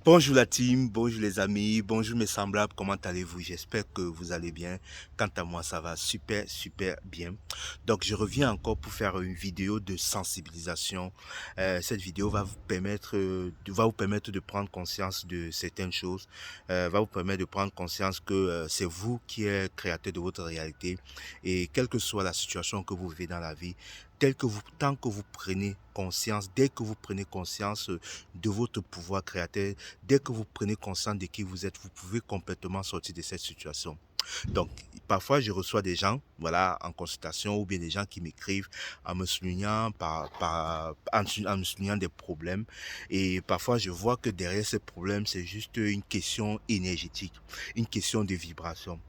Bonjour la team, bonjour les amis, bonjour mes semblables, comment allez-vous? J'espère que vous allez bien. Quant à moi, ça va super, super bien. Donc, je reviens encore pour faire une vidéo de sensibilisation. Cette vidéo va vous permettre de prendre conscience de certaines choses, va vous permettre de prendre conscience que c'est vous qui êtes créateur de votre réalité et quelle que soit la situation que vous vivez dans la vie, tant que vous prenez conscience, dès que vous prenez conscience de votre pouvoir créateur, dès que vous prenez conscience de qui vous êtes, vous pouvez complètement sortir de cette situation. Donc, parfois, je reçois des gens, voilà, en consultation, ou bien des gens qui m'écrivent en me soulignant, en me soulignant des problèmes. Et parfois, je vois que derrière ces problèmes, c'est juste une question énergétique, une question de vibration.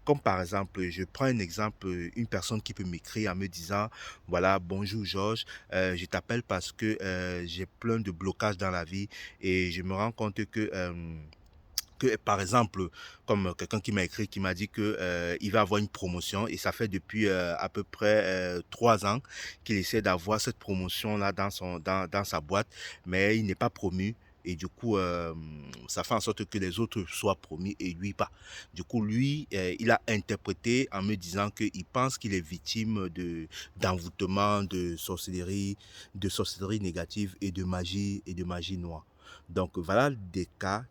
Comme par exemple, je prends un exemple, une personne qui peut m'écrire en me disant, voilà, bonjour Georges, je t'appelle parce que j'ai plein de blocages dans la vie et je me rends compte que par exemple, comme quelqu'un qui m'a écrit, qui m'a dit que il va avoir une promotion et ça fait depuis à peu près 3 ans qu'il essaie d'avoir cette promotion là dans sa boîte, mais il n'est pas promu. Et du coup, ça fait en sorte que les autres soient promis et lui pas. Du coup, lui, il a interprété en me disant qu'il pense qu'il est victime d'envoûtement, de sorcellerie négative et de magie noire. Donc voilà des cas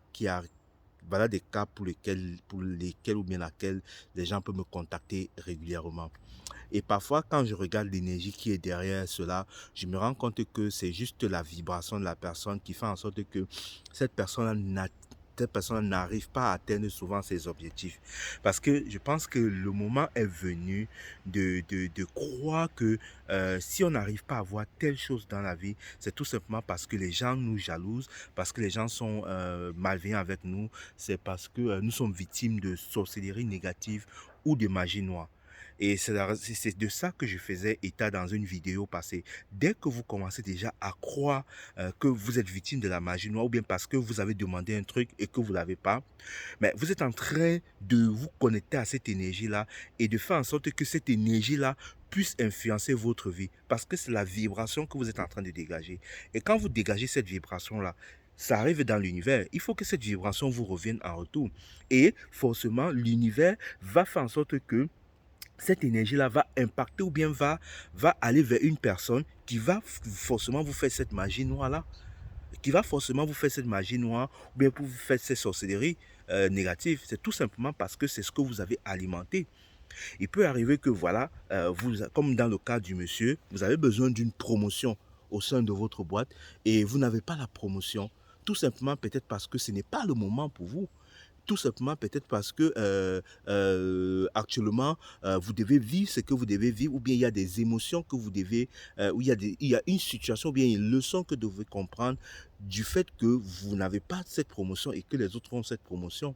voilà des cas pour lesquels ou bien laquelle les gens peuvent me contacter régulièrement. Et parfois, quand je regarde l'énergie qui est derrière cela, je me rends compte que c'est juste la vibration de la personne qui fait en sorte que cette personne n'a cette personne n'arrive pas à atteindre souvent ses objectifs. Parce que je pense que le moment est venu de croire que si on n'arrive pas à voir telle chose dans la vie, c'est tout simplement parce que les gens nous jalousent, parce que les gens sont malveillants avec nous, c'est parce que nous sommes victimes de sorcellerie négative ou de magie noire. Et c'est de ça que je faisais état dans une vidéo passée. Dès que vous commencez déjà à croire que vous êtes victime de la magie noire ou bien parce que vous avez demandé un truc et que vous ne l'avez pas, mais vous êtes en train de vous connecter à cette énergie-là et de faire en sorte que cette énergie-là puisse influencer votre vie parce que c'est la vibration que vous êtes en train de dégager. Et quand vous dégagez cette vibration-là, ça arrive dans l'univers. Il faut que cette vibration vous revienne en retour. Et forcément, l'univers va faire en sorte que cette énergie-là va impacter ou bien va aller vers une personne qui va forcément vous faire cette magie noire-là, qui va forcément vous faire cette magie noire ou bien pour vous faire cette sorcellerie négative. C'est tout simplement parce que c'est ce que vous avez alimenté. Il peut arriver que, voilà, comme dans le cas du monsieur, vous avez besoin d'une promotion au sein de votre boîte et vous n'avez pas la promotion. Tout simplement peut-être parce que ce n'est pas le moment pour vous. Tout simplement peut-être parce que actuellement, vous devez vivre ce que vous devez vivre, ou bien il y a des émotions que vous devez, ou il y a une situation, ou bien une leçon que vous devez comprendre du fait que vous n'avez pas cette promotion et que les autres ont cette promotion.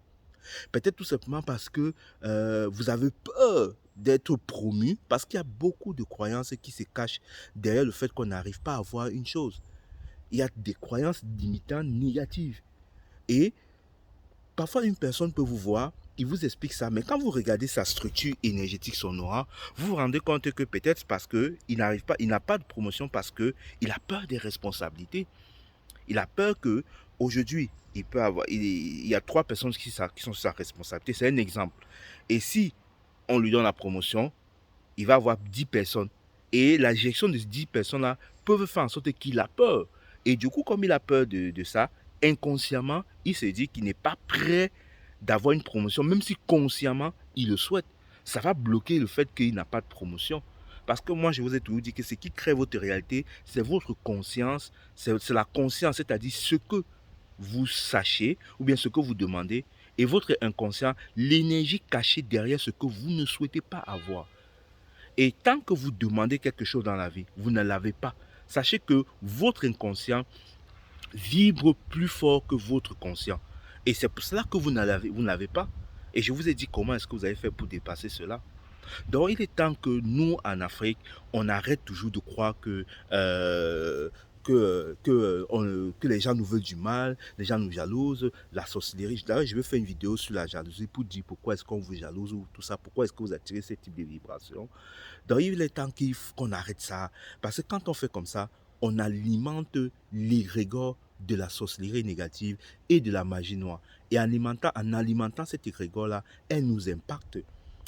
Peut-être tout simplement parce que vous avez peur d'être promu, parce qu'il y a beaucoup de croyances qui se cachent derrière le fait qu'on n'arrive pas à voir une chose. Il y a des croyances limitantes négatives. Et parfois, une personne peut vous voir, il vous explique ça, mais quand vous regardez sa structure énergétique, son aura, vous vous rendez compte que peut-être parce qu'il n'arrive pas, il n'a pas de promotion parce qu'il a peur des responsabilités. Il a peur que aujourd'hui, il y a 3 personnes qui sont sur sa responsabilité. C'est un exemple. Et si on lui donne la promotion, il va avoir 10 personnes. Et la gestion de ces 10 personnes-là peuvent faire en sorte qu'il a peur. Et du coup, comme il a peur de ça, inconsciemment, il se dit qu'il n'est pas prêt d'avoir une promotion, même si consciemment, il le souhaite. Ça va bloquer le fait qu'il n'a pas de promotion. Parce que moi, je vous ai toujours dit que ce qui crée votre réalité, c'est votre conscience, c'est la conscience, c'est-à-dire ce que vous sachez ou bien ce que vous demandez, et votre inconscient, l'énergie cachée derrière ce que vous ne souhaitez pas avoir. Et tant que vous demandez quelque chose dans la vie, vous ne l'avez pas. Sachez que votre inconscient vibre plus fort que votre conscient. Et c'est pour cela que vous ne l'avez pas. Et je vous ai dit comment est-ce que vous avez fait pour dépasser cela. Donc il est temps que nous, en Afrique, on arrête toujours de croire que les gens nous veulent du mal, les gens nous jalousent, la sorcellerie. D'ailleurs, je vais faire une vidéo sur la jalousie pour dire pourquoi est-ce qu'on vous jalouse ou tout ça, pourquoi est-ce que vous attirez ce type de vibrations. Donc il est temps qu'on arrête ça. Parce que quand on fait comme ça, on alimente l'égrégore de la sorcellerie négative et de la magie noire. Et en alimentant cet égrégore-là, elle nous impacte.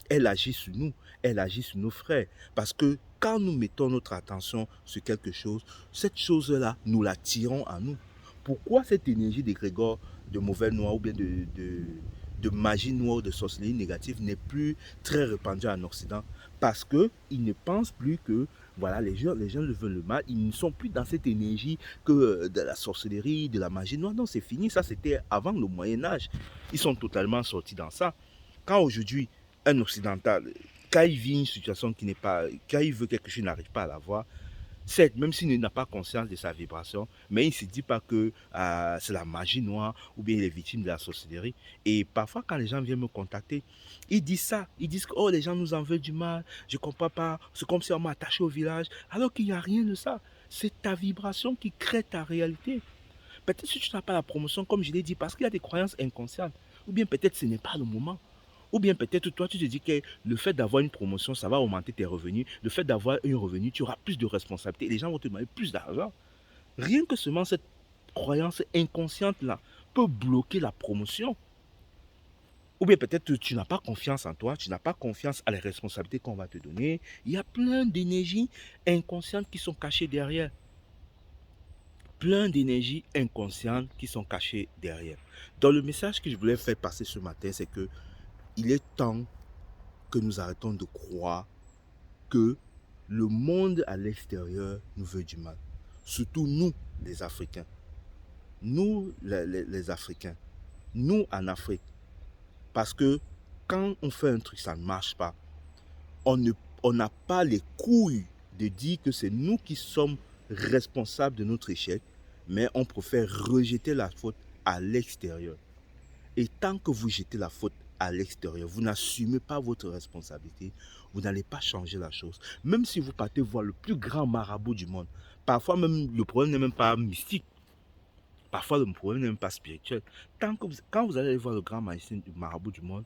Elle agit sur nous, elle agit sur nos frères. Parce que quand nous mettons notre attention sur quelque chose, cette chose-là, nous la tirons à nous. Pourquoi cette énergie d'égrégore de mauvais noir ou bien de magie noire, de sorcellerie négative n'est plus très répandue en Occident? Parce qu'ils ne pensent plus que voilà, les gens le veulent le mal, ils ne sont plus dans cette énergie que de la sorcellerie, de la magie noire. Non, c'est fini, ça c'était avant le Moyen-Âge. Ils sont totalement sortis dans ça. Quand aujourd'hui, un occidental, quand il vit une situation qui n'est pas, quand il veut quelque chose, il n'arrive pas à l'avoir, certes, même s'il n'a pas conscience de sa vibration, mais il ne se dit pas que c'est la magie noire ou bien il est victime de la sorcellerie. Et parfois, quand les gens viennent me contacter, ils disent ça. Ils disent que oh, les gens nous en veulent du mal, je ne comprends pas, c'est comme si on m'a attaché au village, alors qu'il n'y a rien de ça. C'est ta vibration qui crée ta réalité. Peut-être que tu n'as pas la promotion, comme je l'ai dit, parce qu'il y a des croyances inconscientes. Ou bien peut-être ce n'est pas le moment. Ou bien peut-être toi, tu te dis que le fait d'avoir une promotion, ça va augmenter tes revenus. Le fait d'avoir un revenu, tu auras plus de responsabilités. Les gens vont te demander plus d'argent. Rien que seulement cette croyance inconsciente-là peut bloquer la promotion. Ou bien peut-être que tu n'as pas confiance en toi, tu n'as pas confiance à les responsabilités qu'on va te donner. Il y a plein d'énergies inconscientes qui sont cachées derrière. Plein d'énergies inconscientes qui sont cachées derrière. Donc le message que je voulais faire passer ce matin, c'est que il est temps que nous arrêtons de croire que le monde à l'extérieur nous veut du mal. Surtout nous, les Africains. Nous, les Africains. Nous, en Afrique. Parce que quand on fait un truc, ça ne marche pas. On n'a pas les couilles de dire que c'est nous qui sommes responsables de notre échec, mais on préfère rejeter la faute à l'extérieur. Et tant que vous jetez la faute à l'extérieur, vous n'assumez pas votre responsabilité, vous n'allez pas changer la chose. Même si vous partez voir le plus grand marabout du monde, parfois même le problème n'est même pas mystique, parfois le problème n'est même pas spirituel. Quand vous allez voir le grand magicien du marabout du monde,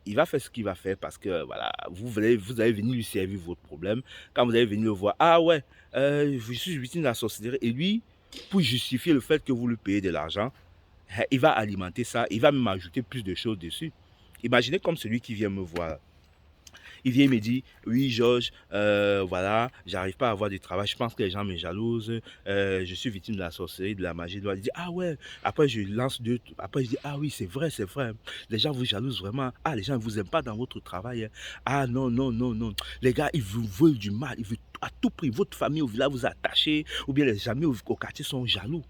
il va faire ce qu'il va faire parce que voilà, vous allez venir lui servir votre problème. Quand vous allez venir le voir, ah ouais, je suis victime de la sorcellerie. Et lui, pour justifier le fait que vous lui payez de l'argent, il va alimenter ça, il va même ajouter plus de choses dessus. Imaginez comme celui qui vient me voir. Il vient me dire, oui Georges, voilà, j'arrive pas à avoir du travail, je pense que les gens me jalousent, je suis victime de la sorcellerie, de la magie. Il dit, ah ouais, après je lance deux, après je dis, ah oui, c'est vrai, les gens vous jalousent vraiment, ah les gens ne vous aiment pas dans votre travail, hein. Ah non, non, non, non, les gars, ils vous veulent du mal, ils veulent à tout prix, votre famille au village vous attacher, ou bien les amis au quartier sont jaloux.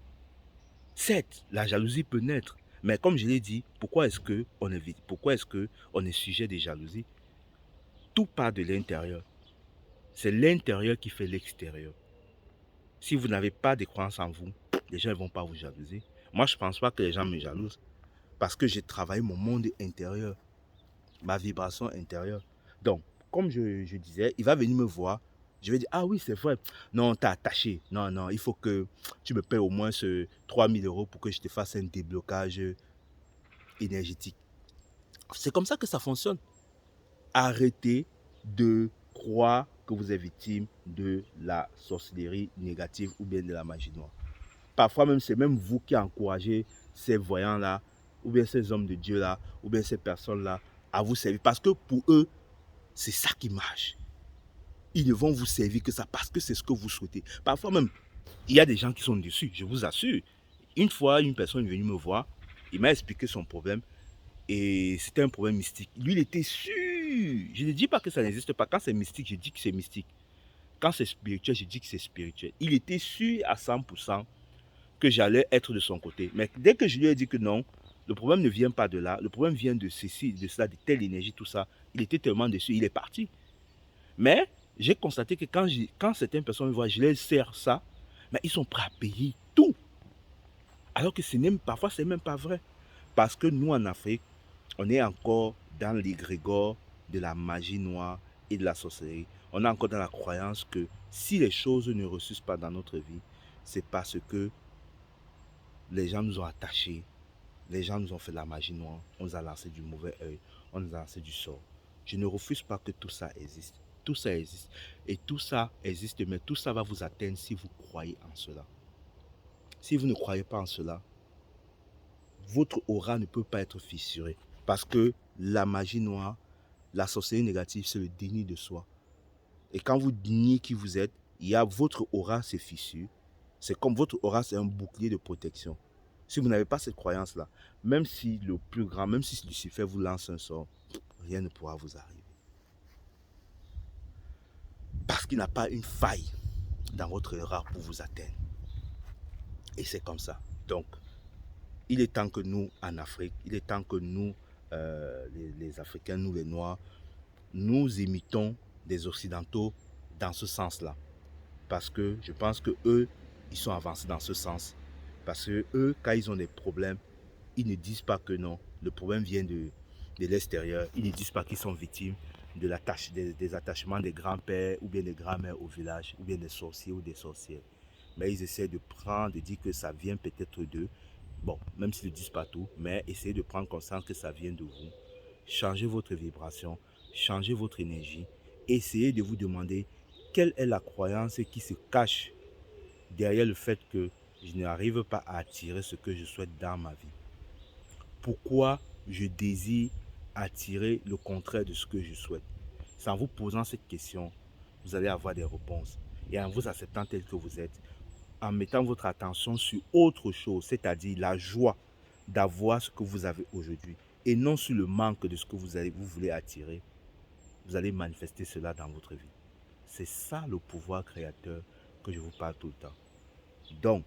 Certes, la jalousie peut naître, mais comme je l'ai dit, pourquoi est-ce que on est sujet de jalousie? Tout part de l'intérieur. C'est l'intérieur qui fait l'extérieur. Si vous n'avez pas de croyance en vous, les gens ne vont pas vous jalouser. Moi, je ne pense pas que les gens me jalousent parce que j'ai travaillé mon monde intérieur, ma vibration intérieure. Donc, comme je disais, il va venir me voir. Je vais dire, ah oui, c'est vrai. Non, t'es attaché. Non, non, il faut que tu me payes au moins 3 000 € pour que je te fasse un déblocage énergétique. C'est comme ça que ça fonctionne. Arrêtez de croire que vous êtes victime de la sorcellerie négative ou bien de la magie noire. Parfois même, c'est même vous qui encouragez ces voyants-là, ou bien ces hommes de Dieu-là, ou bien ces personnes-là à vous servir. Parce que pour eux, c'est ça qui marche. Ils ne vont vous servir que ça parce que c'est ce que vous souhaitez. Parfois même, il y a des gens qui sont déçus, je vous assure. Une fois, une personne est venue me voir, il m'a expliqué son problème. Et c'était un problème mystique. Lui, il était sûr. Je ne dis pas que ça n'existe pas. Quand c'est mystique, je dis que c'est mystique. Quand c'est spirituel, je dis que c'est spirituel. Il était sûr à 100% que j'allais être de son côté. Mais dès que je lui ai dit que non, le problème ne vient pas de là, le problème vient de ceci, de cela, de telle énergie, tout ça, il était tellement déçu, il est parti. Mais j'ai constaté que quand certaines personnes me voient, je leur sers ça, mais ils sont prêts à payer tout. Alors que parfois, ce n'est même pas vrai. Parce que nous, en Afrique, on est encore dans l'égrégore de la magie noire et de la sorcellerie. On est encore dans la croyance que si les choses ne ressuscitent pas dans notre vie, c'est parce que les gens nous ont attachés, les gens nous ont fait de la magie noire, on nous a lancé du mauvais œil, on nous a lancé du sort. Je ne refuse pas que tout ça existe. Tout ça existe. Et tout ça existe, mais tout ça va vous atteindre si vous croyez en cela. Si vous ne croyez pas en cela, votre aura ne peut pas être fissurée. Parce que la magie noire, la sorcellerie négative, c'est le déni de soi. Et quand vous niez qui vous êtes, il y a votre aura, c'est fissure. C'est comme votre aura, c'est un bouclier de protection. Si vous n'avez pas cette croyance-là, même si le plus grand, même si Lucifer vous lance un sort, rien ne pourra vous arriver. Parce qu'il n'a pas une faille dans votre aura pour vous atteindre. Et c'est comme ça. Donc, il est temps que nous, en Afrique, il est temps que nous, les Africains, nous les Noirs, nous imitons des Occidentaux dans ce sens-là. Parce que je pense que eux, ils sont avancés dans ce sens. Parce que eux, quand ils ont des problèmes, ils ne disent pas que non, le problème vient de l'extérieur. Ils ne disent pas qu'ils sont victimes de des attachements des grands-pères ou bien des grands-mères au village, ou bien des sorciers ou des sorcières. Mais ils essaient de prendre, de dire que ça vient peut-être d'eux. Bon, même s'ils ne disent pas tout, mais essayez de prendre conscience que ça vient de vous. Changez votre vibration, changez votre énergie. Essayez de vous demander quelle est la croyance qui se cache derrière le fait que je n'arrive pas à attirer ce que je souhaite dans ma vie. Pourquoi je désire attirer le contraire de ce que je souhaite? C'est en vous posant cette question, vous allez avoir des réponses. Et en vous acceptant tel que vous êtes, en mettant votre attention sur autre chose, c'est-à-dire la joie d'avoir ce que vous avez aujourd'hui, et non sur le manque de ce que vous voulez attirer, vous allez manifester cela dans votre vie. C'est ça le pouvoir créateur que je vous parle tout le temps. Donc,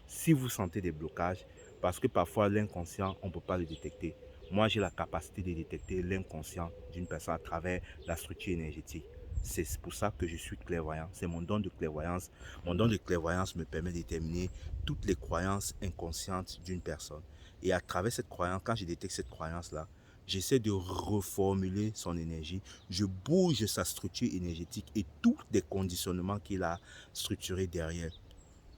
si vous sentez des blocages, parce que parfois l'inconscient, on ne peut pas le détecter. Moi, j'ai la capacité de détecter l'inconscient d'une personne à travers la structure énergétique. C'est pour ça que je suis clairvoyant. C'est mon don de clairvoyance. Mon don de clairvoyance me permet de déterminer toutes les croyances inconscientes d'une personne. Et à travers cette croyance, quand je détecte cette croyance-là, j'essaie de reformuler son énergie. Je bouge sa structure énergétique et tous les conditionnements qu'il a structurés derrière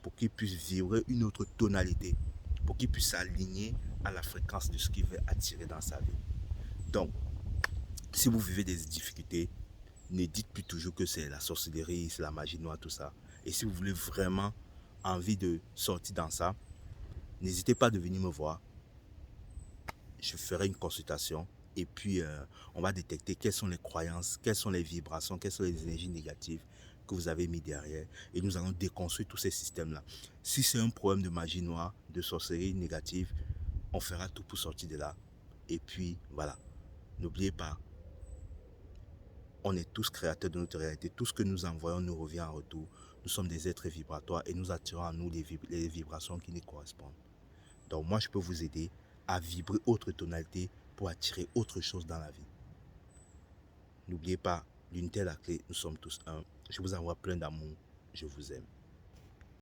pour qu'il puisse vibrer une autre tonalité, pour qu'il puisse s'aligner à la fréquence de ce qu'il veut attirer dans sa vie. Donc, si vous vivez des difficultés, ne dites plus toujours que c'est la sorcellerie, c'est la magie noire, tout ça. Et si vous voulez vraiment envie de sortir dans ça, n'hésitez pas de venir me voir. Je ferai une consultation et puis on va détecter quelles sont les croyances, quelles sont les vibrations, quelles sont les énergies négatives que vous avez mis derrière et nous allons déconstruire tous ces systèmes-là. Si c'est un problème de magie noire, de sorcellerie négative, on fera tout pour sortir de là. Et puis voilà, n'oubliez pas, on est tous créateurs de notre réalité. Tout ce que nous envoyons nous revient en retour. Nous sommes des êtres vibratoires et nous attirons à nous les vibrations qui nous correspondent. Donc moi, je peux vous aider à vibrer autre tonalité pour attirer autre chose dans la vie. N'oubliez pas, l'unité est la clé, nous sommes tous un. Je vous envoie plein d'amour, je vous aime.